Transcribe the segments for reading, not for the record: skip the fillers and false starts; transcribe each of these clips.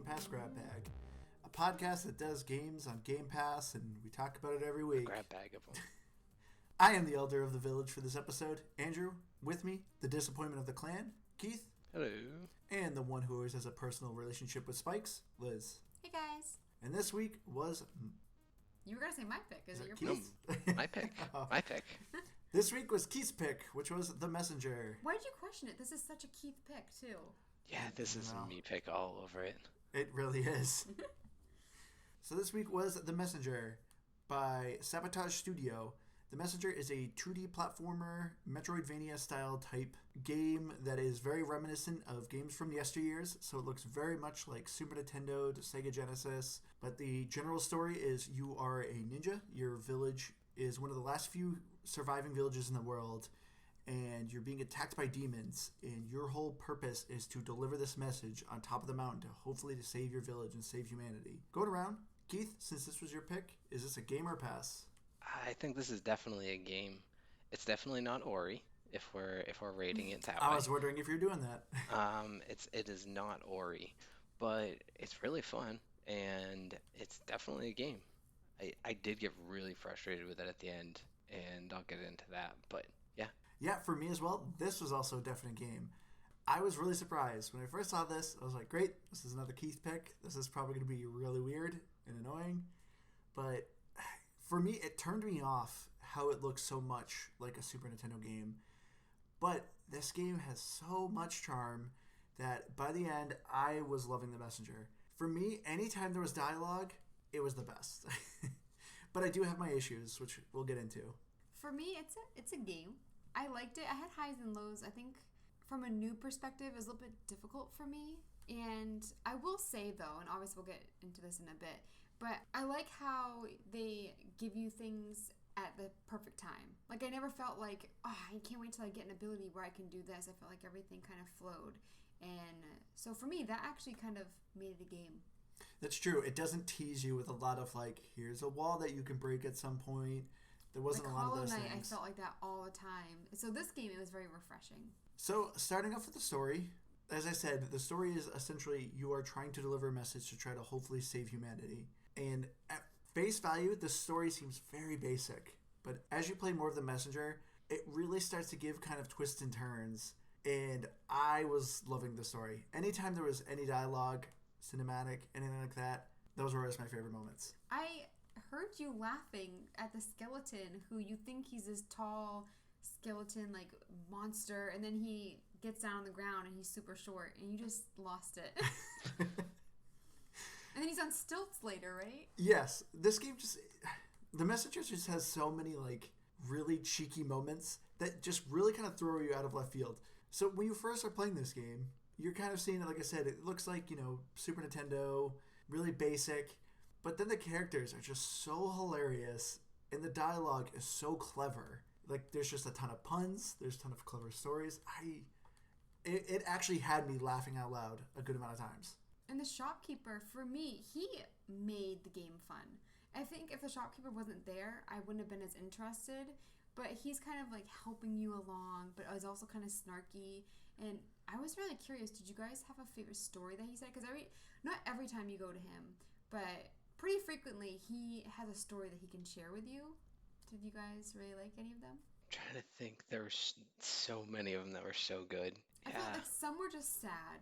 Pass Grab Bag, a podcast that does games on Game Pass, and we talk about it every A week. grab bag of them. I am the elder of the village for this episode, Andrew. With me, the disappointment of the clan, Keith. Hello. And the one who always has a personal relationship with Spikes, Liz. Hey guys. And this week was... You were going to say my pick. Is it your Keith? pick? My pick. My pick. This week was Keith's pick, which was The Messenger. Why did you question it? This is such a Keith pick, too. Yeah, this is a me pick all over it. It really is. So this week was The Messenger by Sabotage Studio. The Messenger is a 2D platformer, Metroidvania-style type game that is very reminiscent of games from yesteryears, so it looks very much like Super Nintendo to Sega Genesis. But the general story is you are a ninja. Your village is one of the last few surviving villages in the world, and you're being attacked by demons, and your whole purpose is to deliver this message on top of the mountain to hopefully to save your village and save humanity. Going around, Keith, since this was your pick, is this a game or pass? I think this is definitely a game. It's definitely not Ori, if we're rating it that way. I was wondering if you're doing that. It is not Ori, but it's really fun, and it's definitely a game. I did get really frustrated with it at the end, and I'll get into that, but yeah. Yeah, for me as well, this was also a definite game. I was really surprised. When I first saw this, I was like, great, this is another Keith pick. This is probably going to be really weird and annoying. But for me, it turned me off how it looks so much like a Super Nintendo game. But this game has so much charm that by the end, I was loving The Messenger. For me, anytime there was dialogue, it was the best. But I do have my issues, which we'll get into. For me, it's a game. I liked it. I had highs and lows. I think from a new perspective, it was a little bit difficult for me. And I will say, though, and obviously we'll get into this in a bit, but I like how they give you things at the perfect time. Like, I never felt like, oh, I can't wait till I get an ability where I can do this. I felt like everything kind of flowed. And so for me, that actually kind of made it a game. That's true. It doesn't tease you with a lot of, like, here's a wall that you can break at some point. There wasn't like a lot Hollow of those Knight, things. I felt like that all the time. So this game, it was very refreshing. So, starting off with the story, as I said, the story is essentially you are trying to deliver a message to try to hopefully save humanity. And at face value, the story seems very basic. But as you play more of The Messenger, it really starts to give kind of twists and turns. And I was loving the story. Anytime there was any dialogue, cinematic, anything like that, those were always my favorite moments. I heard you laughing at the skeleton who you think he's this tall skeleton like monster, and then he gets down on the ground and he's super short and you just lost it. And then he's on stilts later, right? Yes, this game just... The Messenger just has so many, like, really cheeky moments that just really kind of throw you out of left field. So when you first are playing this game, you're kind of seeing it, like I said, it looks like, you know, Super Nintendo, really basic, but then the characters are just so hilarious, and the dialogue is so clever. Like, there's just a ton of puns, there's a ton of clever stories. It actually had me laughing out loud a good amount of times. And the shopkeeper, for me, he made the game fun. I think if the shopkeeper wasn't there, I wouldn't have been as interested. But he's kind of like helping you along, but is also kind of snarky. And I was really curious, did you guys have a favorite story that he said? Because not every time you go to him, but pretty frequently he has a story that he can share with you. Did you guys really like any of them? I'm trying to think. There were so many of them that were so good. I felt like some were just sad.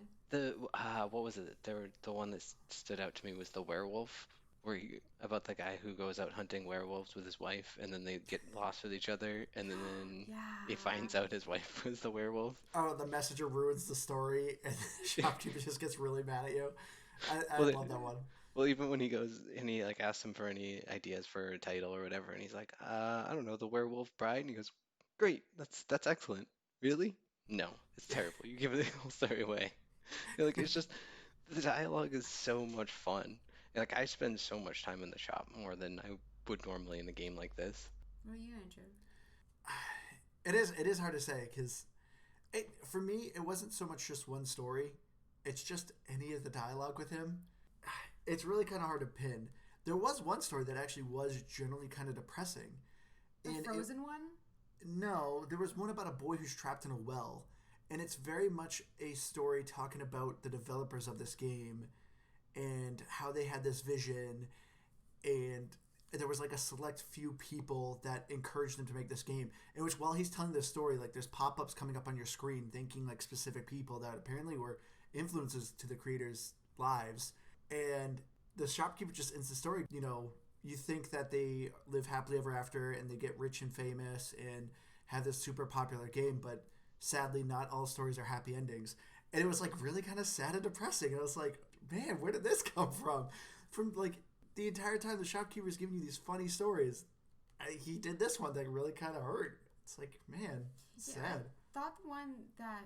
What was it? The one that stood out to me was the werewolf, about the guy who goes out hunting werewolves with his wife, and then they get lost with each other, and then Yeah. he finds out his wife was the werewolf. Oh, the Messenger ruins the story, and the shopkeeper just gets really mad at you. I Well, love that one. Well, even when he goes and he like asks him for any ideas for a title or whatever, and he's like, I don't know, the Werewolf Bride, and he goes, great, that's excellent. Really? No, it's terrible. You give the whole story away. Like, it's just the dialogue is so much fun. Like, I spend so much time in the shop more than I would normally in a game like this. What are you, Andrew? It is hard to say, because for me, it wasn't so much just one story. It's just any of the dialogue with him. It's really kind of hard to pin. There was one story that actually was generally kind of depressing. The Frozen one? No, there was one about a boy who's trapped in a well. And it's very much a story talking about the developers of this game and how they had this vision, and there was like a select few people that encouraged them to make this game, in which while he's telling this story, like there's pop-ups coming up on your screen thanking like specific people that apparently were influences to the creators' lives. And the shopkeeper just ends the story, you think that they live happily ever after and they get rich and famous and have this super popular game, but sadly not all stories are happy endings. And it was like really kind of sad and depressing. And I was like, man, where did this come from? From like the entire time the shopkeeper is giving you these funny stories, he did this one that really kind of hurt. It's like, man, sad. I thought the one that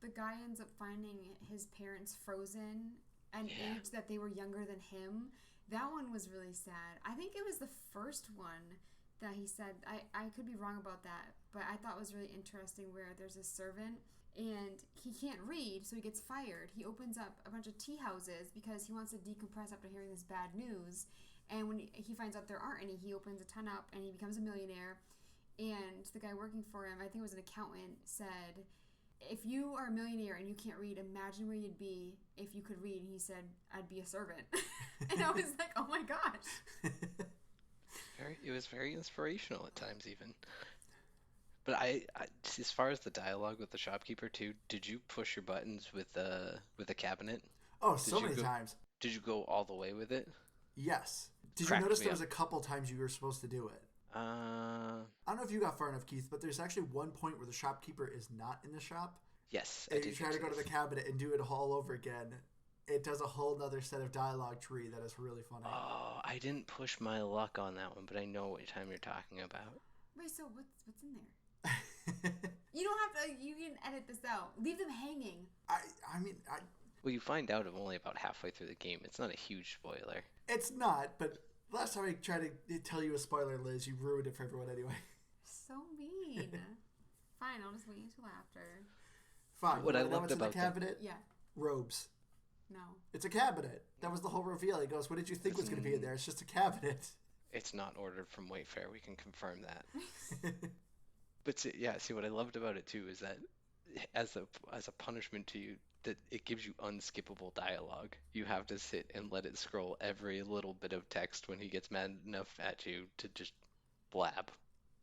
the guy ends up finding his parents frozen an age that they were younger than him, that one was really sad. I think it was the first one that he said, I could be wrong about that, but I thought was really interesting, where there's a servant and he can't read, so he gets fired. He opens up a bunch of tea houses because he wants to decompress after hearing this bad news, and when he finds out there aren't any, he opens a ton up and he becomes a millionaire. And the guy working for him, I think it was an accountant, said, if you are a millionaire and you can't read, imagine where you'd be if you could read. And he said, I'd be a servant. And I was like, oh my gosh. It was very inspirational at times, even. But I as far as the dialogue with the shopkeeper too, did you push your buttons with the cabinet? Oh, so many times. Did you go all the way with it? Yes. Did you notice there was a couple times you were supposed to do it? I don't know if you got far enough, Keith, but there's actually one point where the shopkeeper is not in the shop. Yes, and you try to go to the cabinet and do it all over again. It does a whole nother set of dialogue tree that is really funny. Oh, I didn't push my luck on that one, but I know what time you're talking about. Wait, so what's in there? You don't have to. You can edit this out. Leave them hanging. Well, you find out only about halfway through the game. It's not a huge spoiler. It's not, but last time I tried to tell you a spoiler, Liz, you ruined it for everyone anyway. So mean. Fine, I'll just wait until after. Fine. What I loved about the cabinet? Yeah. Robes. No. It's a cabinet. That was the whole reveal. He goes, what did you think was going to be in there? It's just a cabinet. It's not ordered from Wayfair. We can confirm that. But see, what I loved about it too is that as a punishment to you, that it gives you unskippable dialogue. You have to sit and let it scroll every little bit of text when he gets mad enough at you to just blab.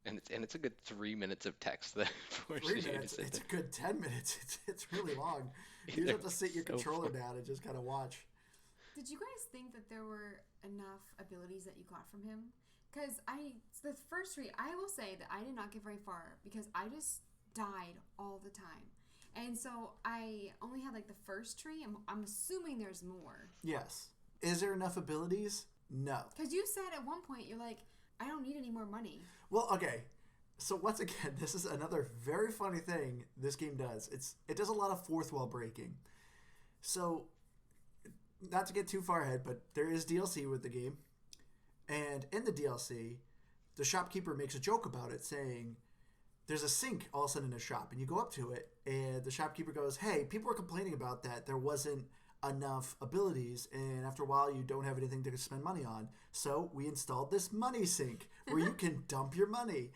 And it's a good 3 minutes of text that forces you to sit It's there. a good 10 minutes. It's really long. You just have to sit your controller down and just kind of watch. Did you guys think that there were enough abilities that you got from him? Because the first three, I will say that I did not get very far because I just died all the time. And so I only had like the first tree. I'm assuming there's more. Yes. Is there enough abilities? No. Because you said at one point, you're like, I don't need any more money. Well, okay. So once again, this is another very funny thing this game does. It does a lot of fourth wall breaking. So, not to get too far ahead, but there is DLC with the game. And in the DLC, the shopkeeper makes a joke about it, saying there's a sink all of a sudden in a shop, and you go up to it, and the shopkeeper goes, hey, people were complaining about that. There wasn't enough abilities, and after a while you don't have anything to spend money on. So we installed this money sink where you can dump your money.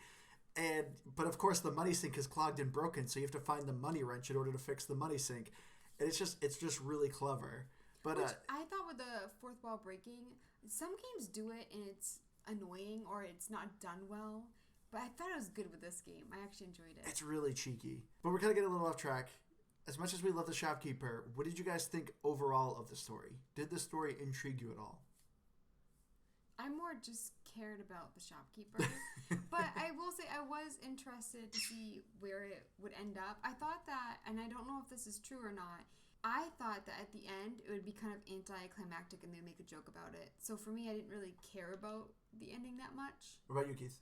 But of course the money sink is clogged and broken, so you have to find the money wrench in order to fix the money sink. And it's just really clever. But which I thought with the fourth wall breaking, some games do it and it's annoying or it's not done well. But I thought it was good with this game. I actually enjoyed it. It's really cheeky. But we're kind of getting a little off track. As much as we love the shopkeeper, what did you guys think overall of the story? Did the story intrigue you at all? I more just cared about the shopkeeper. But I will say I was interested to see where it would end up. I thought that, and I don't know if this is true or not, I thought that at the end it would be kind of anticlimactic and they'd make a joke about it. So for me, I didn't really care about the ending that much. What about you, Keith?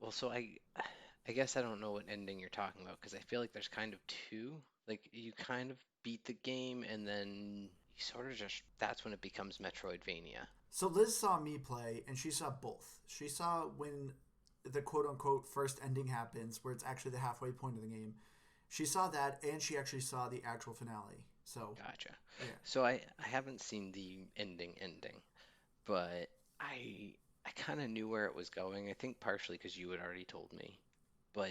So I guess I don't know what ending you're talking about because I feel like there's kind of two. Like you kind of beat the game and then you sort of just, that's when it becomes Metroidvania. So Liz saw me play and she saw both. She saw when the quote-unquote first ending happens, where it's actually the halfway point of the game. She saw that, and she actually saw the actual finale. So Gotcha. Yeah. So I haven't seen the ending, but I kind of knew where it was going. I think partially because you had already told me, but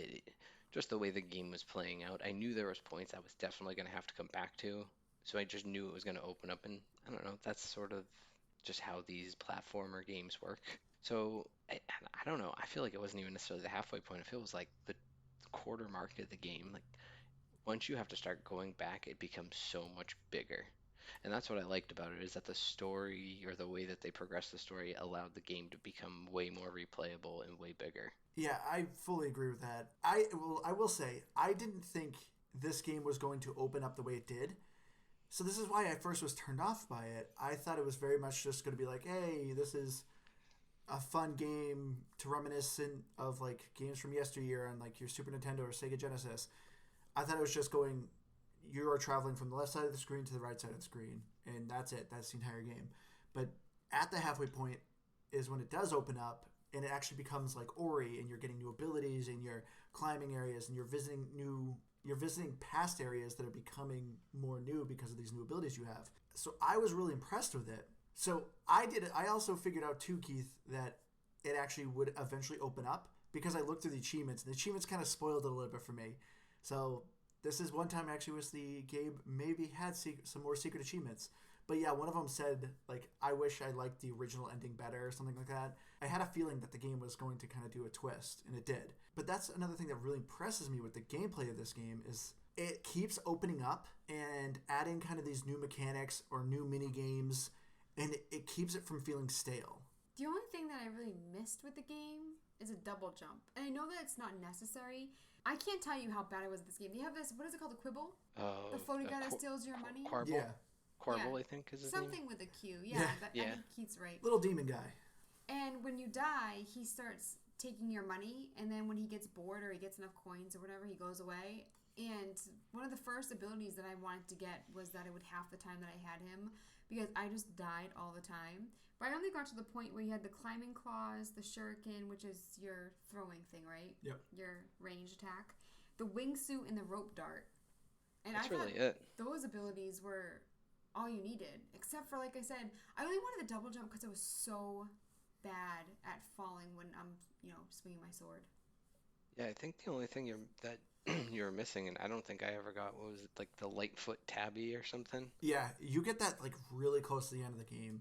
just the way the game was playing out, I knew there was points I was definitely going to have to come back to. So I just knew it was going to open up, and I don't know, that's sort of just how these platformer games work. So I don't know. I feel like it wasn't even necessarily the halfway point. I feel it was like the quarter mark of the game. Like once you have to start going back, it becomes so much bigger. And that's what I liked about it is that the story or the way that they progressed the story allowed the game to become way more replayable and way bigger. Yeah, I fully agree with that. I will say I didn't think this game was going to open up the way it did. So this is why I first was turned off by it. I thought it was very much just going to be like, hey, this is a fun game to reminiscent of like games from yesteryear on like your Super Nintendo or Sega Genesis. I thought it was just going, you are traveling from the left side of the screen to the right side of the screen, and that's it. That's the entire game. But at the halfway point is when it does open up, and it actually becomes like Ori, and you're getting new abilities, and you're climbing areas, and you're visiting past areas that are becoming more new because of these new abilities you have. So I was really impressed with it. So I also figured out too, Keith, that it actually would eventually open up because I looked through the achievements, and the achievements kind of spoiled it a little bit for me. So this is one time I actually wish the game maybe had some more secret achievements. But yeah, one of them said, like, I wish I liked the original ending better or something like that. I had a feeling that the game was going to kind of do a twist, and it did. But that's another thing that really impresses me with the gameplay of this game is it keeps opening up and adding kind of these new mechanics or new mini games, and it keeps it from feeling stale. The only thing that I really missed with the game is a double jump. And I know that it's not necessary. I can't tell you how bad I was at this game. They have this, what is it called, the Quibble? Oh, The floating guy that steals your money? Quarble? Yeah. Quarble, Yeah. I think is his Something name. with a Q. Yeah. Yeah, Yeah. I think Keith's right. Little demon guy. And when you die, he starts taking your money, and then when he gets bored or he gets enough coins or whatever, he goes away. And one of the first abilities that I wanted to get was that it would half the time that I had him because I just died all the time. But I only got to the point where you had the climbing claws, the shuriken, which is your throwing thing, right? Yep. Your ranged attack, the wingsuit, and the rope dart. And That's I thought really it. those abilities were all you needed, except for, like I said, I only wanted the double jump because I was so bad at falling when I'm, swinging my sword. Yeah, I think the only thing that you're missing, and I don't think I ever got, what was it, like the Lightfoot Tabby or something? Yeah, you get that like really close to the end of the game.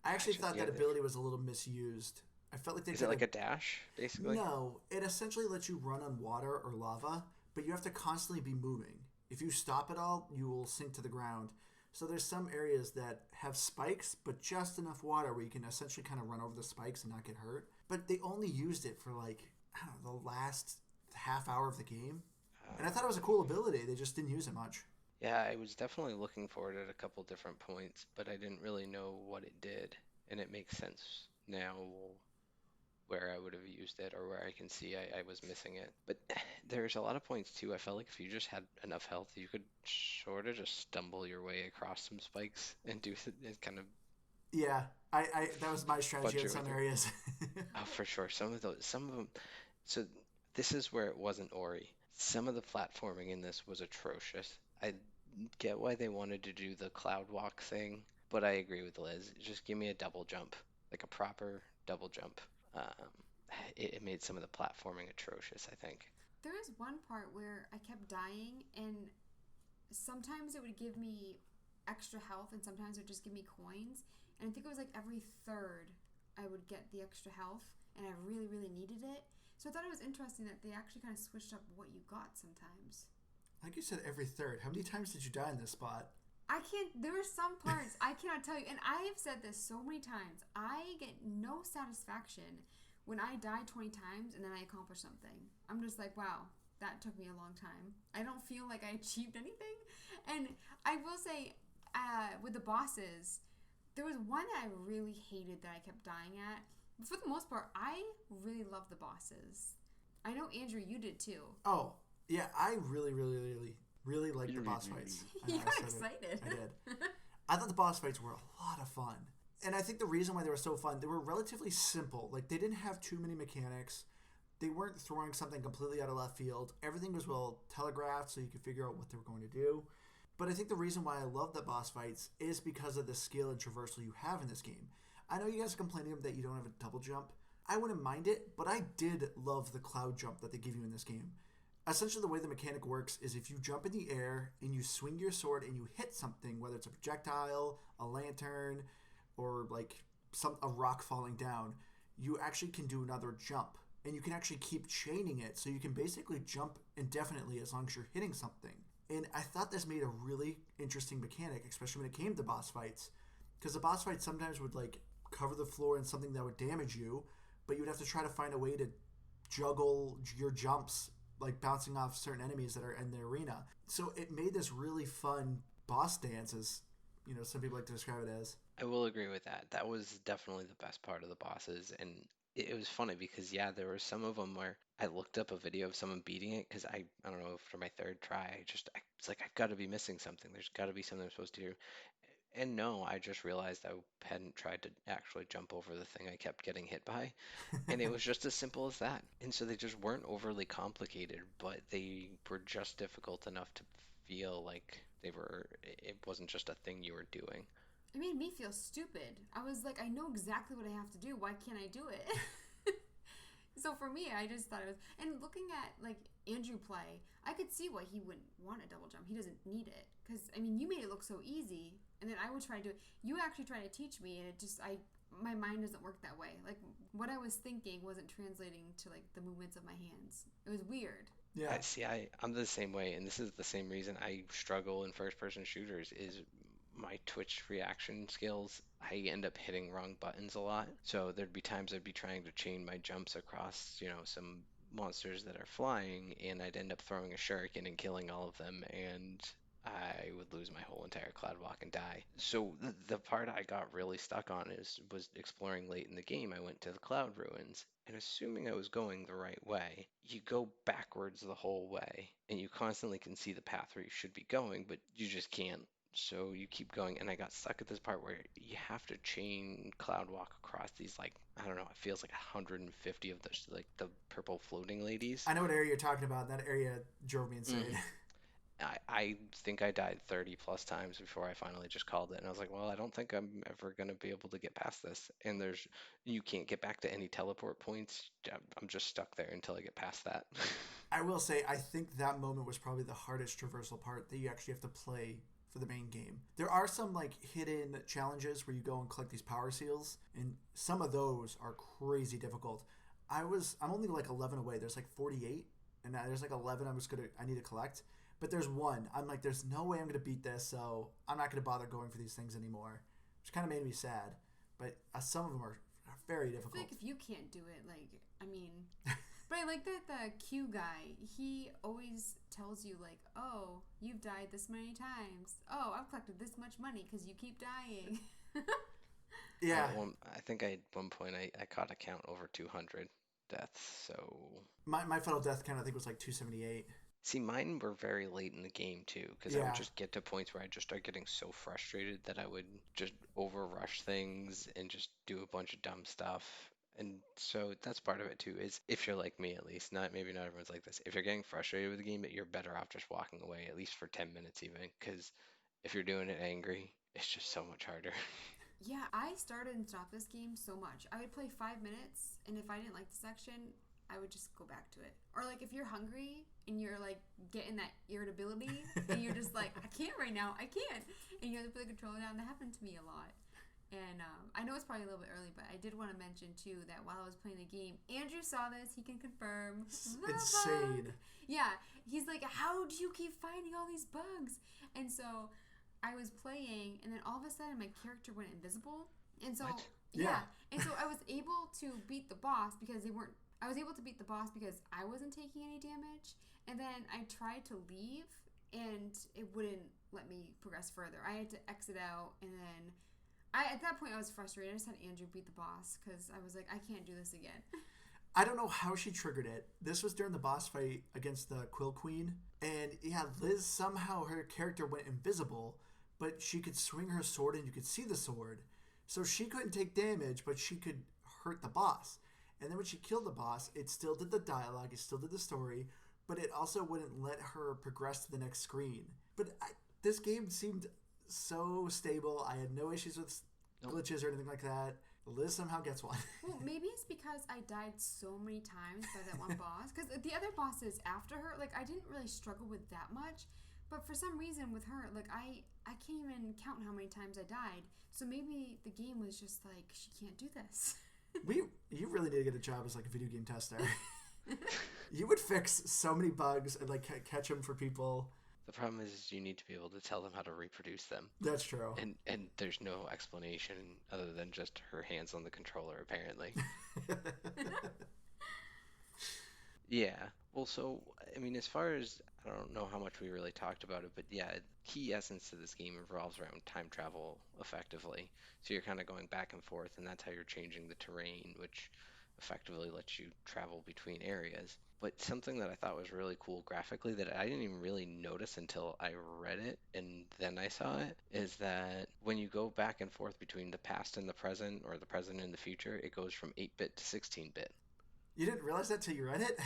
I actually thought yeah, that ability was a little misused. I felt like they Is could it like a dash, basically? No, it essentially lets you run on water or lava, but you have to constantly be moving. If you stop at all, you will sink to the ground. So there's some areas that have spikes, but just enough water where you can essentially kind of run over the spikes and not get hurt. But they only used it for like, I don't know, the last half hour of the game. And I thought it was a cool ability. They just didn't use it much. Yeah, I was definitely looking for it at a couple different points, but I didn't really know what it did. And it makes sense now where I would have used it or where I can see I was missing it. But there's a lot of points too. I felt like if you just had enough health, you could sort of just stumble your way across some spikes and do it kind of Yeah, I that was my strategy in Butcher some with it. areas. oh for sure. Some of them. So this is where it wasn't Ori. Some of the platforming in this was atrocious. I get why they wanted to do the cloud walk thing, but I agree with Liz. Just give me a double jump, like a proper double jump. Um, it made some of the platforming atrocious, I think. There is one part where I kept dying, and sometimes it would give me extra health, and sometimes it would just give me coins. And I think it was like every third I would get the extra health, and I really, really needed it. So I thought it was interesting that they actually kind of switched up what you got sometimes. Like you said, every third. How many times did you die in this spot? There are some parts I cannot tell you, and I have said this so many times. I get no satisfaction when I die 20 times and then I accomplish something. I'm just like, wow, that took me a long time. I don't feel like I achieved anything. And I will say, with the bosses, there was one that I really hated that I kept dying at. But for the most part, I really love the bosses. I know, Andrew, you did too. Oh, yeah, I really, really, really, really liked the boss fights. You I got said it. excited. I did. I thought the boss fights were a lot of fun. And I think the reason why they were so fun, they were relatively simple. Like, they didn't have too many mechanics. They weren't throwing something completely out of left field. Everything was well telegraphed so you could figure out what they were going to do. But I think the reason why I love the boss fights is because of the skill and traversal you have in this game. I know you guys are complaining that you don't have a double jump. I wouldn't mind it, but I did love the cloud jump that they give you in this game. Essentially, the way the mechanic works is if you jump in the air and you swing your sword and you hit something, whether it's a projectile, a lantern, or like a rock falling down, you actually can do another jump. And you can actually keep chaining it, so you can basically jump indefinitely as long as you're hitting something. And I thought this made a really interesting mechanic, especially when it came to boss fights. Because the boss fights sometimes would like cover the floor in something that would damage you, but you would have to try to find a way to juggle your jumps, like bouncing off certain enemies that are in the arena. So it made this really fun boss dance, as some people like to describe it as. I will agree with that. That was definitely the best part of the bosses, and it was funny because yeah, there were some of them where I looked up a video of someone beating it because I don't know, after my third try, I was like, I've got to be missing something. There's got to be something I'm supposed to do. And no, I just realized I hadn't tried to actually jump over the thing I kept getting hit by. And it was just as simple as that. And so they just weren't overly complicated, but they were just difficult enough to feel like it wasn't just a thing you were doing. It made me feel stupid. I was like, I know exactly what I have to do. Why can't I do it? So for me, I just thought it was... And looking at, like, Andrew play, I could see why he wouldn't want a double jump. He doesn't need it. Because, I mean, you made it look so easy. And then I would try to do it. You actually try to teach me, and it just... my mind doesn't work that way. Like, what I was thinking wasn't translating to, like, the movements of my hands. It was weird. Yeah. I'm the same way, and this is the same reason I struggle in first-person shooters is my Twitch reaction skills. I end up hitting wrong buttons a lot. So there'd be times I'd be trying to chain my jumps across, some monsters that are flying, and I'd end up throwing a shuriken and killing all of them, and I would lose my whole entire cloud walk and die. So the part I got really stuck on was exploring late in the game. I went to the cloud ruins, and assuming I was going the right way, you go backwards the whole way, and you constantly can see the path where you should be going, but you just can't. So you keep going, and I got stuck at this part where you have to chain cloud walk across these, like, I don't know, it feels like 150 of the purple floating ladies. I know what area you're talking about. That area drove me insane. I think I died 30 plus times before I finally just called it. And I was like, well, I don't think I'm ever going to be able to get past this. And you can't get back to any teleport points. I'm just stuck there until I get past that. I will say, I think that moment was probably the hardest traversal part that you actually have to play for the main game. There are some like hidden challenges where you go and collect these power seals, and some of those are crazy difficult. I'm only like 11 away. There's like 48, and there's like 11 I need to collect. But there's one. I'm like, there's no way I'm going to beat this, so I'm not going to bother going for these things anymore. Which kind of made me sad. But some of them are very difficult. I feel like if you can't do it, like, I mean... But I like that the Q guy, he always tells you, like, oh, you've died this many times. Oh, I've collected this much money because you keep dying. Yeah. I think at one point I caught a count over 200 deaths, so... My final death count, I think, was like 278. See, mine were very late in the game, too, because I would just get to points where I'd just start getting so frustrated that I would just over-rush things and just do a bunch of dumb stuff. And so that's part of it, too, is if you're like me, at least, maybe not everyone's like this, if you're getting frustrated with the game, you're better off just walking away, at least for 10 minutes even, because if you're doing it angry, it's just so much harder. Yeah, I started and stopped this game so much. I would play 5 minutes, and if I didn't like the section, I would just go back to it. Or like if you're hungry and you're like getting that irritability and you're just like, I can't right now, I can't. And you have to put the controller down. That happened to me a lot. And I know it's probably a little bit early, but I did want to mention too that while I was playing the game, Andrew saw this, he can confirm. Insane. Yeah, he's like, how do you keep finding all these bugs? And so I was playing, and then all of a sudden my character went invisible. And so, What? Yeah. And so I was able to beat the boss because I was able to beat the boss because I wasn't taking any damage. And then I tried to leave, and it wouldn't let me progress further. I had to exit out, and then at that point I was frustrated. I just had Andrew beat the boss because I was like, I can't do this again. I don't know how she triggered it. This was during the boss fight against the Quill Queen. And yeah, Liz, somehow her character went invisible, but she could swing her sword and you could see the sword. So she couldn't take damage, but she could hurt the boss. And then when she killed the boss, it still did the dialogue, it still did the story, but it also wouldn't let her progress to the next screen. But this game seemed so stable. I had no issues with glitches or anything like that. Liz somehow gets one. Well, maybe it's because I died so many times by that one boss. Because the other bosses after her, like, I didn't really struggle with that much. But for some reason with her, like, I can't even count how many times I died. So maybe the game was just like, she can't do this. You really need to get a job as like a video game tester. You would fix so many bugs and like catch them for people. The problem is you need to be able to tell them how to reproduce them. That's true. And there's no explanation other than just her hands on the controller, apparently. Yeah. Well, so, I mean, as far as, I don't know how much we really talked about it, but yeah, key essence to this game revolves around time travel effectively. So you're kind of going back and forth, and that's how you're changing the terrain, which effectively lets you travel between areas. But something that I thought was really cool graphically that I didn't even really notice until I read it and then I saw it is that when you go back and forth between the past and the present or the present and the future, it goes from 8-bit to 16-bit. You didn't realize that till you read it?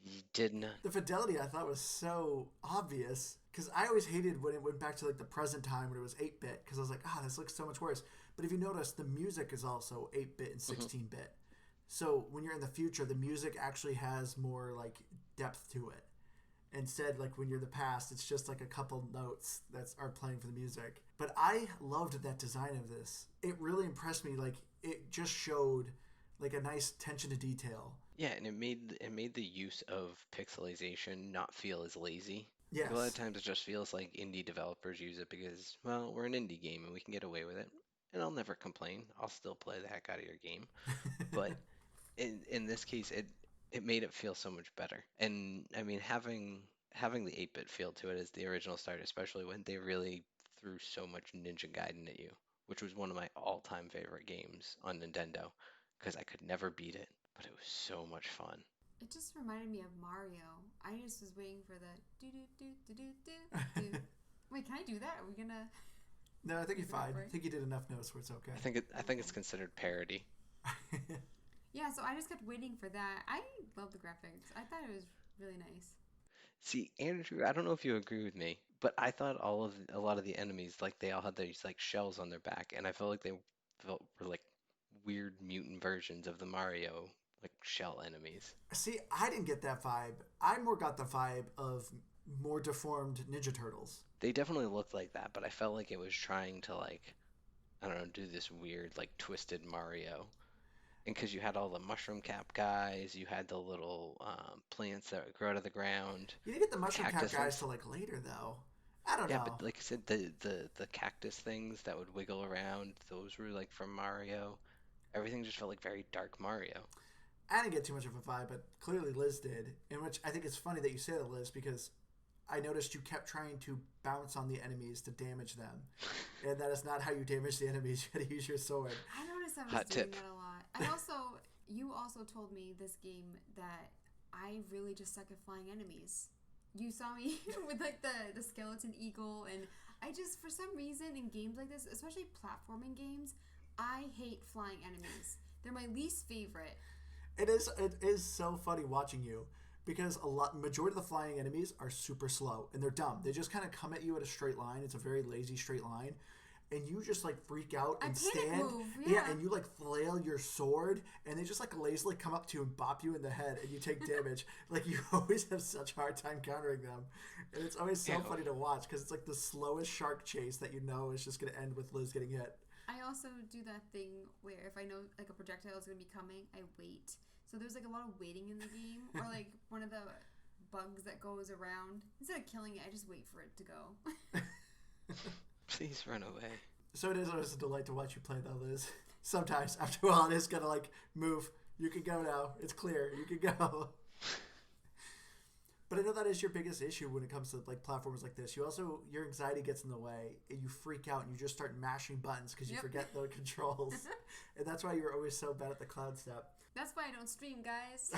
You did not. The fidelity I thought was so obvious because I always hated when it went back to like the present time when it was 8-bit because I was like, this looks so much worse. But if you notice, the music is also 8-bit and 16-bit. So when you're in the future, the music actually has more like depth to it. Instead, like when you're in the past, it's just like a couple notes that are playing for the music. But I loved that design of this. It really impressed me. Like it just showed like a nice attention to detail. Yeah, and it made the use of pixelization not feel as lazy. Yes. A lot of times it just feels like indie developers use it because, well, we're an indie game and we can get away with it. And I'll never complain. I'll still play the heck out of your game. But in this case, it made it feel so much better. And I mean, having the 8-bit feel to it as the original started, especially when they really threw so much Ninja Gaiden at you, which was one of my all-time favorite games on Nintendo, because I could never beat it, but it was so much fun. It just reminded me of Mario. I just was waiting for the do do do do do do do. Wait, can I do that? Are we gonna? No, I think you're fine. I think you did enough notes where it's okay. I think it's considered parody. Yeah, so I just kept waiting for that. I love the graphics. I thought it was really nice. See, Andrew, I don't know if you agree with me, but I thought a lot of the enemies, like they all had these like shells on their back, and I felt like were like weird mutant versions of the Mario like shell enemies. See, I didn't get that vibe. I more got the vibe of more deformed Ninja Turtles. They definitely looked like that, but I felt like it was trying to like, I don't know, do this weird like twisted Mario. And because you had all the mushroom cap guys, you had the little plants that grow out of the ground. You didn't get the mushroom cap cactus guys things. till like later though. I don't Yeah, know. but like I said, the cactus things that would wiggle around, those were like from Mario. Everything just felt like very dark Mario. I didn't get too much of a vibe, but clearly Liz did. In which I think it's funny that you say that, Liz, because I noticed you kept trying to bounce on the enemies to damage them. And that is not how you damage the enemies. You gotta use your sword. I noticed I was Hot doing tip. that a lot. You also told me this game that I really just suck at flying enemies. You saw me with like the skeleton eagle, and I just, for some reason in games like this, especially platforming games, I hate flying enemies. They're my least favorite. It is so funny watching you because majority of the flying enemies are super slow and they're dumb. They just kind of come at you at a straight line. It's a very lazy straight line. And you just like freak out and stand. Move, yeah. And you like flail your sword and they just like lazily come up to you and bop you in the head and you take damage. Like you always have such a hard time countering them. And it's always so funny to watch because it's like the slowest shark chase that you know is just going to end with Liz getting hit. I also do that thing where if I know like a projectile is going to be coming, I wait. So there's like a lot of waiting in the game. Or like one of the bugs that goes around. Instead of killing it, I just wait for it to go. Please run away. So it is always a delight to watch you play though, Liz. Sometimes after a while it is going to like move. You can go now. It's clear. You can go. But I know that is your biggest issue when it comes to like platformers like this. Your anxiety gets in the way and you freak out and you just start mashing buttons because you forget the controls. And that's why you're always so bad at the cloud step. That's why I don't stream, guys.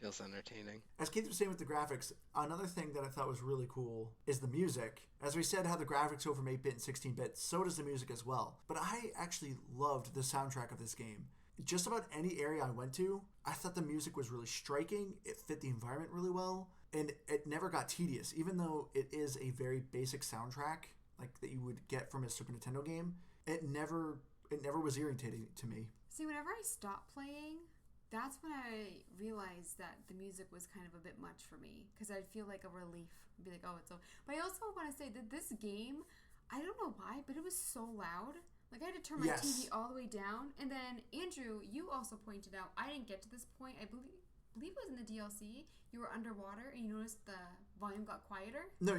Feels entertaining. As Keith was saying with the graphics, another thing that I thought was really cool is the music. As we said, how the graphics go from 8-bit and 16-bit, so does the music as well. But I actually loved the soundtrack of this game. Just about any area I went to, I thought the music was really striking. It fit the environment really well. And it never got tedious. Even though it is a very basic soundtrack, like that you would get from a Super Nintendo game, it never it never was irritating to me. See, whenever I stopped playing, that's when I realized that the music was kind of a bit much for me, because I'd feel like a relief. I'd be like, oh, it's over. But I also want to say that this game, I don't know why, but it was so loud. Like, I had to turn my TV all the way down. And then, Andrew, you also pointed out, I didn't get to this point. I believe it was in the DLC. You were underwater and you noticed the volume got quieter. No,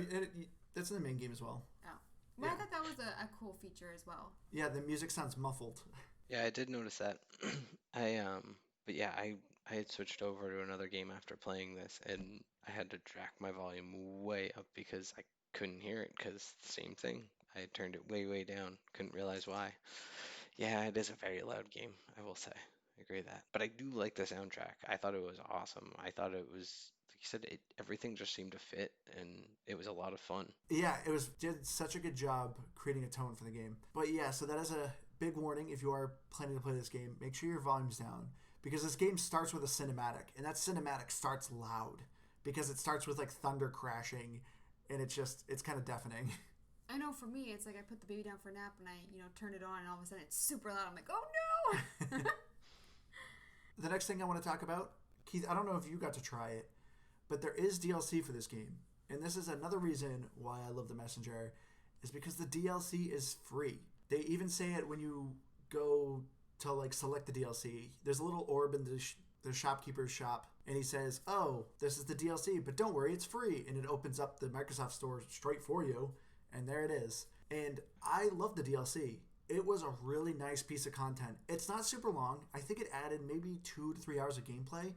that's in the main game as well. Oh. Well, I thought that was a cool feature as well. Yeah, the music sounds muffled. Yeah, I did notice that. But yeah, I had switched over to another game after playing this, and I had to jack my volume way up because I couldn't hear it. Because same thing, I had turned it way down. Couldn't realize why. Yeah, it is a very loud game, I will say. I agree with that. But I do like the soundtrack. I thought it was awesome. I thought it was, like you said, everything just seemed to fit, and it was a lot of fun. Yeah, did such a good job creating a tone for the game. But yeah, so that is a big warning if you are planning to play this game. Make sure your volume's down, because this game starts with a cinematic, and that cinematic starts loud because it starts with like thunder crashing, and it's kind of deafening. I know for me, it's like I put the baby down for a nap and I, turned it on, and all of a sudden it's super loud. I'm like, oh no! The next thing I want to talk about, Keith, I don't know if you got to try it, but there is DLC for this game. And this is another reason why I love The Messenger, is because the DLC is free. They even say it when you go to like select the DLC. There's a little orb in the shopkeeper's shop, and he says, oh, this is the DLC, but don't worry, it's free. And it opens up the Microsoft Store straight for you, and there it is. And I love the DLC. It was a really nice piece of content. It's not super long. I think it added maybe 2 to 3 hours of gameplay.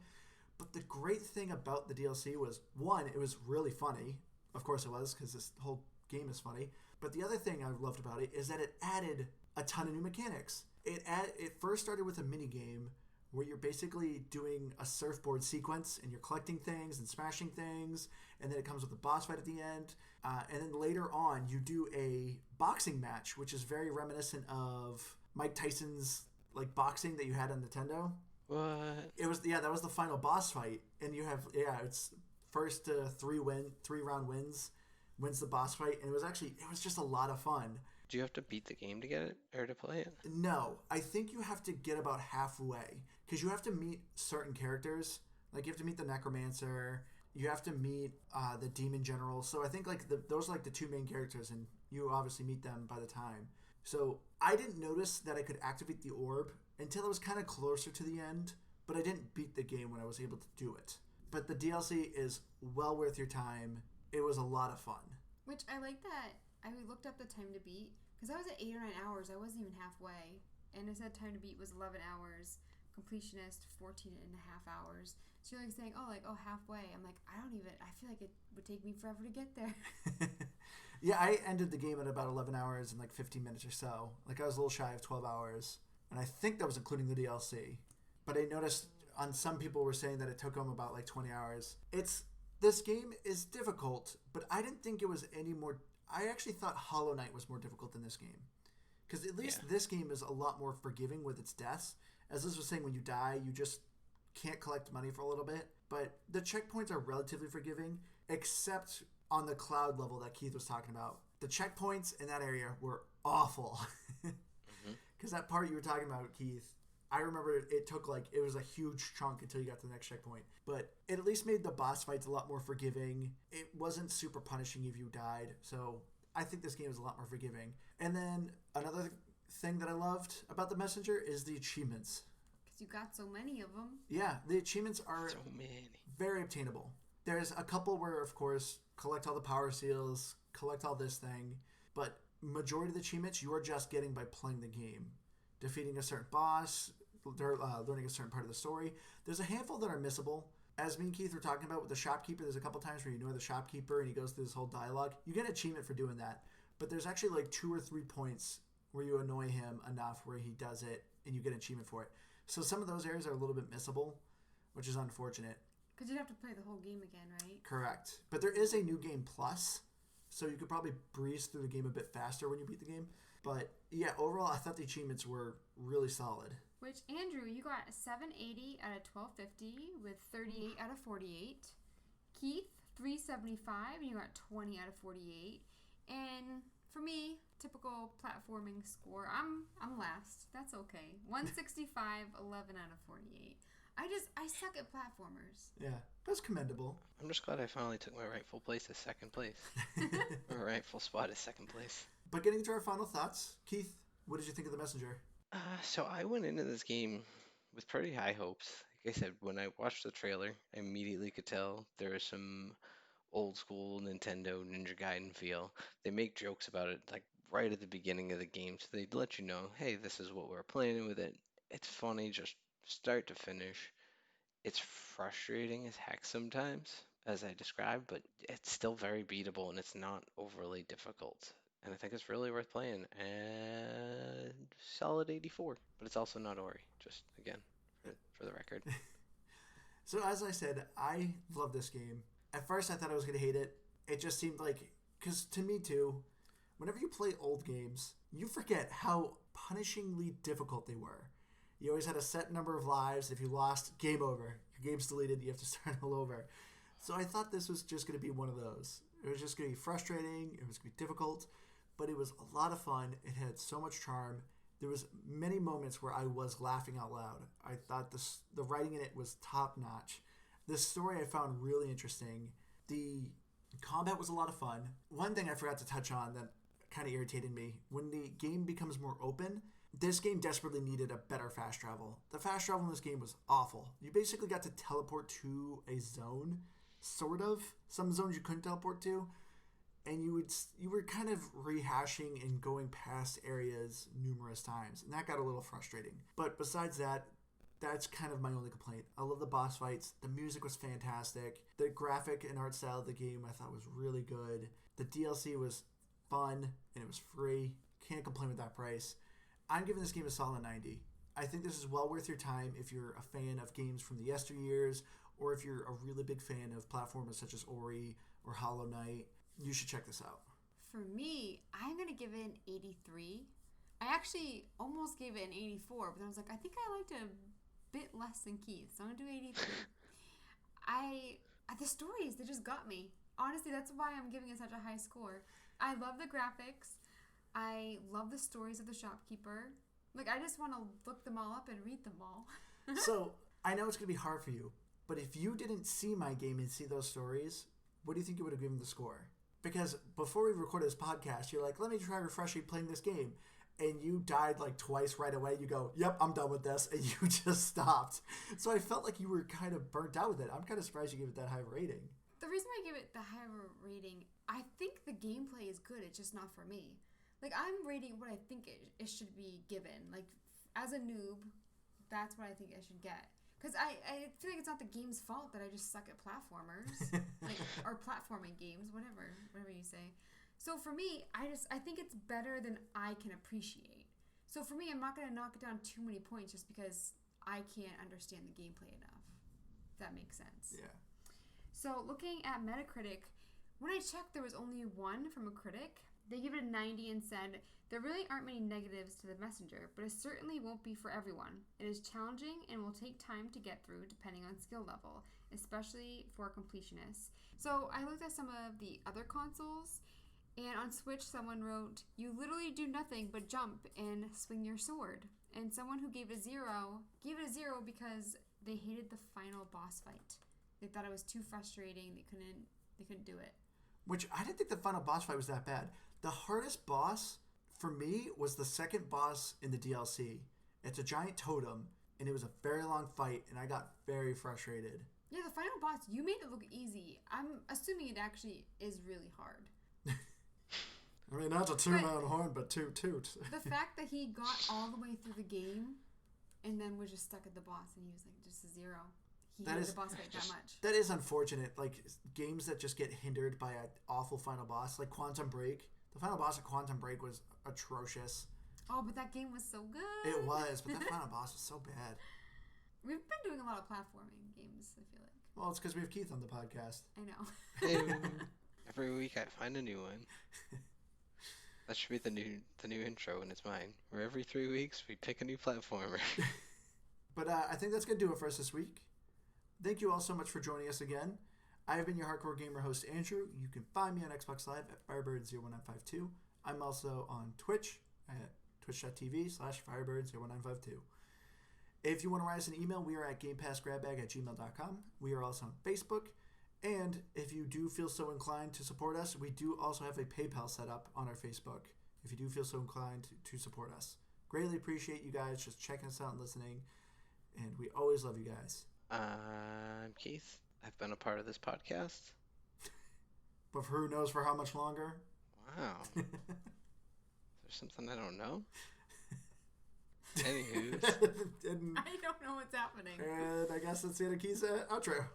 But the great thing about the DLC was, one, it was really funny. Of course it was, because this whole game is funny. But the other thing I loved about it is that it added a ton of new mechanics. It first started with a mini game where you're basically doing a surfboard sequence and you're collecting things and smashing things, and then it comes with a boss fight at the end. And then later on, you do a boxing match, which is very reminiscent of Mike Tyson's like boxing that you had on Nintendo. What? It was that was the final boss fight, and you have it's first 3 round wins the boss fight, and it was just a lot of fun. Do you have to beat the game to get it or to play it? No, I think you have to get about halfway, because you have to meet certain characters. Like you have to meet the Necromancer, you have to meet the Demon General. So I think like those are like the 2 main characters, and you obviously meet them by the time. So I didn't notice that I could activate the orb until it was kind of closer to the end, but I didn't beat the game when I was able to do it. But the DLC is well worth your time. It was a lot of fun. Which I like that I looked up the time to beat, because I was at 8 or 9 hours. I wasn't even halfway. And it said time to beat was 11 hours. Completionist, 14 and a half hours. So you're like saying, halfway. I'm like, I feel like it would take me forever to get there. Yeah, I ended the game at about 11 hours and like 15 minutes or so. Like I was a little shy of 12 hours. And I think that was including the DLC. But I noticed on some people were saying that it took them about like 20 hours. This game is difficult, but I didn't think it was any more. I actually thought Hollow Knight was more difficult than this game. Because at least this game is a lot more forgiving with its deaths. As Liz was saying, when you die, you just can't collect money for a little bit. But the checkpoints are relatively forgiving, except on the cloud level that Keith was talking about. The checkpoints in that area were awful. Because that part you were talking about, Keith, I remember it took it was a huge chunk until you got to the next checkpoint. But it at least made the boss fights a lot more forgiving. It wasn't super punishing if you died. So I think this game is a lot more forgiving. And then another thing that I loved about The Messenger is the achievements. Because you got so many of them. Yeah, the achievements are So many. very obtainable. There's a couple where, of course, collect all the power seals, collect all this thing. But majority of the achievements you are just getting by playing the game. Defeating a certain boss, learning a certain part of the story. There's a handful that are missable. As me and Keith were talking about with the shopkeeper, there's a couple times where you know the shopkeeper and he goes through this whole dialogue. You get an achievement for doing that. But there's actually 2 or 3 points where you annoy him enough where he does it and you get an achievement for it. So some of those areas are a little bit missable, which is unfortunate. Because you'd have to play the whole game again, right? Correct. But there is a new game plus, so you could probably breeze through the game a bit faster when you beat the game. But yeah, overall, I thought the achievements were really solid. Which, Andrew, you got a 780 out of 1250 with 38 out of 48. Keith, 375, and you got 20 out of 48. And for me, typical platforming score. I'm last. That's okay. 165, 11 out of 48. I suck at platformers. Yeah, that's commendable. I'm just glad I finally took my rightful place as second place. My rightful spot is second place. But getting to our final thoughts, Keith, what did you think of The Messenger? So I went into this game with pretty high hopes. Like I said, when I watched the trailer, I immediately could tell there was some old school Nintendo Ninja Gaiden feel. They make jokes about it like right at the beginning of the game, so they let you know, hey, this is what we're planning with it. It's funny, just start to finish. It's frustrating as heck sometimes, as I described, but it's still very beatable and it's not overly difficult. And I think it's really worth playing. And solid 84, but it's also not Ori. Just again, for the record. So as I said, I love this game. At first, I thought I was going to hate it. It just seemed like, because to me too, whenever you play old games, you forget how punishingly difficult they were. You always had a set number of lives. If you lost, game over. Your game's deleted. You have to start all over. So I thought this was just going to be one of those. It was just going to be frustrating. It was going to be difficult. But it was a lot of fun. It had so much charm. There was many moments where I was laughing out loud. I thought the writing in it was top notch. The story I found really interesting. The combat was a lot of fun. One thing I forgot to touch on that kind of irritated me, when the game becomes more open, this game desperately needed a better fast travel. The fast travel in this game was awful. You basically got to teleport to a zone, sort of. Some zones you couldn't teleport to, and you were kind of rehashing and going past areas numerous times, and that got a little frustrating. But besides that, that's kind of my only complaint. I love the boss fights. The music was fantastic. The graphic and art style of the game I thought was really good. The DLC was fun, and it was free. Can't complain with that price. I'm giving this game a solid 90. I think this is well worth your time if you're a fan of games from the yesteryears, or if you're a really big fan of platformers such as Ori or Hollow Knight. You should check this out. For me, I'm going to give it an 83. I actually almost gave it an 84, but then I was like, I think I liked it a bit less than Keith, so I'm going to do 83. The stories, they just got me. Honestly, that's why I'm giving it such a high score. I love the graphics. I love the stories of the shopkeeper. Like, I just want to look them all up and read them all. So, I know it's going to be hard for you, but if you didn't see my game and see those stories, what do you think you would have given the score? Because before we recorded this podcast, you're like, let me try refreshing playing this game. And you died like twice right away. You go, yep, I'm done with this. And you just stopped. So I felt like you were kind of burnt out with it. I'm kind of surprised you gave it that high of a rating. The reason I give it the higher rating, I think the gameplay is good. It's just not for me. Like, I'm rating what I think it should be given. Like, as a noob, that's what I think I should get. Because I feel like it's not the game's fault that I just suck at platformers. Or platforming games, whatever you say. So for me, I think it's better than I can appreciate. So for me, I'm not going to knock it down too many points just because I can't understand the gameplay enough. If that makes sense. Yeah. So looking at Metacritic, when I checked, there was only one from a critic. They give it a 90 and said, there really aren't many negatives to The Messenger, but it certainly won't be for everyone. It is challenging and will take time to get through depending on skill level, especially for completionists. So I looked at some of the other consoles, and on Switch someone wrote, you literally do nothing but jump and swing your sword. And someone who gave it a 0 because they hated the final boss fight. They thought it was too frustrating, they couldn't do it. Which I didn't think the final boss fight was that bad. The hardest boss for me was the second boss in the DLC. It's a giant totem, and it was a very long fight, and I got very frustrated. Yeah, the final boss, you made it look easy. I'm assuming it actually is really hard. I mean, not to toot my own horn, but toot. The fact that he got all the way through the game and then was just stuck at the boss, and he was like just a 0. He hated the boss fight that much. That is unfortunate. Like, games that just get hindered by an awful final boss, like Quantum Break. The final boss of Quantum Break was atrocious. Oh, but that game was so good. It was, but that final boss was so bad. We've been doing a lot of platforming games, I feel like. Well, it's because we have Keith on the podcast. I know. Every week I find a new one. That should be the new intro, and it's mine. Where every 3 weeks we pick a new platformer. But I think that's going to do it for us this week. Thank you all so much for joining us again. I have been your Hardcore Gamer host, Andrew. You can find me on Xbox Live at Firebird01952. I'm also on Twitch at twitch.tv/firebird01952. If you want to write us an email, we are at gamepassgrabbag@gmail.com. We are also on Facebook. And if you do feel so inclined to support us, we do also have a PayPal set up on our Facebook. If you do feel so inclined to support us. Greatly appreciate you guys just checking us out and listening. And we always love you guys. I'm Keith. I've been a part of this podcast. But for who knows for how much longer? Wow. Is there something I don't know? Anywho. I don't know what's happening. And I guess that's the end of Keith's outro.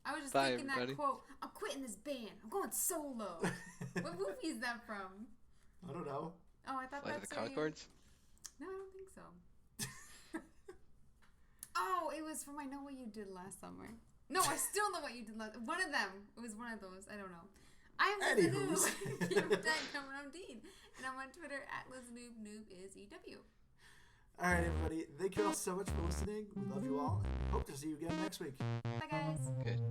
I was just Bye, thinking everybody. that quote, I'm quitting this band. I'm going solo. What movie is that from? I don't know. Oh, I thought Flight of that's the Conchords? No, I don't think so. Oh, it was from I Know What You Did Last Summer. No, I still know what you did last. One of them. It was one of those. I don't know. I'm Anywho's. Dean, and I'm on Twitter at LizNoob. Noob is EW. All right, everybody. Thank you all so much for listening. We love you all. Hope to see you again next week. Bye, guys. Good.